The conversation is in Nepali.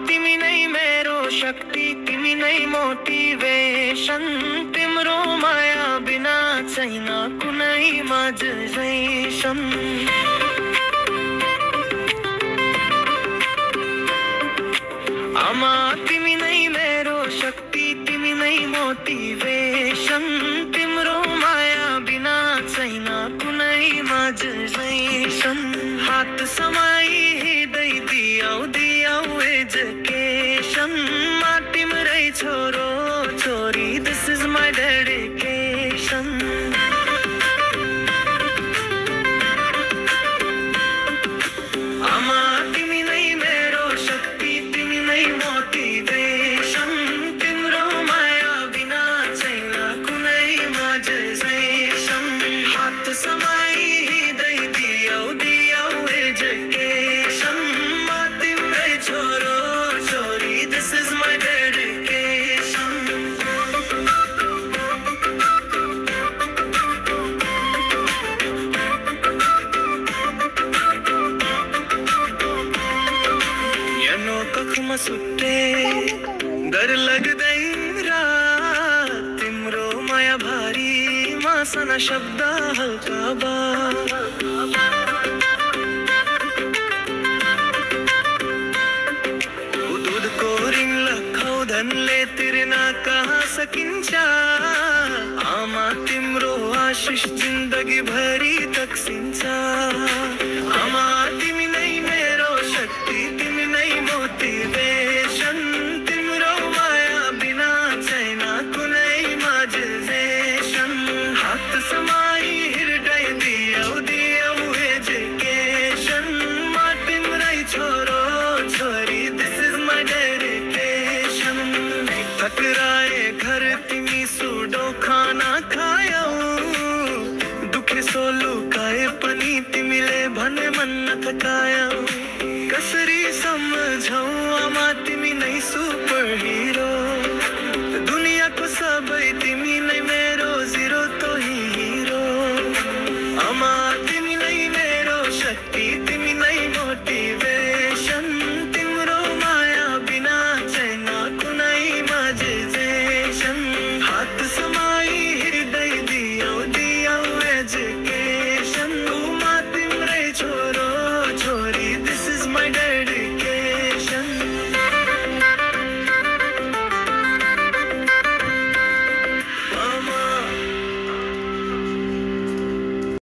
तिमी नै मेरो शक्ति, तिमी नै मोटिभेसन, तिम्रो माया बिना छैन कुनै इमेजिनेसन। आमा तिमी नै मेरो शक्ति, तिमी नै मोटिभेसन, तिम्रो माया बिना छैन कुनै इमेजिनेसन। हात समाई हिँड्दै दियाउ दियाउ एजुकेसन, मा तिम्रै छोरो छोरी, दिस इज माई डेडिकेसन। आमा तिमी नै मेरो शक्ति, तिमी नै मोटिभेसन, तिम्रो माया बिना छैन कुनै इमेजिनेसन। हात समाई हिँड्दै दियाउ दियाउ एजुकेसन, मा तिम्रै छोरो छोरी, दिस इज माई डेडिकेसन। यनो कखमा सुत्ते डर लाग्दै रात, तिम्रो माया भारी मासना शब्द हल्का बा। दूधको रिङ लखाउ धनले तिर्न कहाँ सकिन्छ, आमा तिम्रो आशिष जिन्दगी भरि तक्सिन्छ। आमा तिमी नै मेरो शक्ति, तिमी नै मोटिभेसन, तिम्रो माया बिना छैन कुनै इमेजिनेसन। हात समाई हृदय दियाउ दियाउ एजुकेसन, मा तिम्रै छोरो छोरी, दिस इज माई डेडिकेसन। ठकराए घर तिमी सुडो खाना खायौ, दुखे सो लुकाए पनि तिमीले भने मन नथकायौ।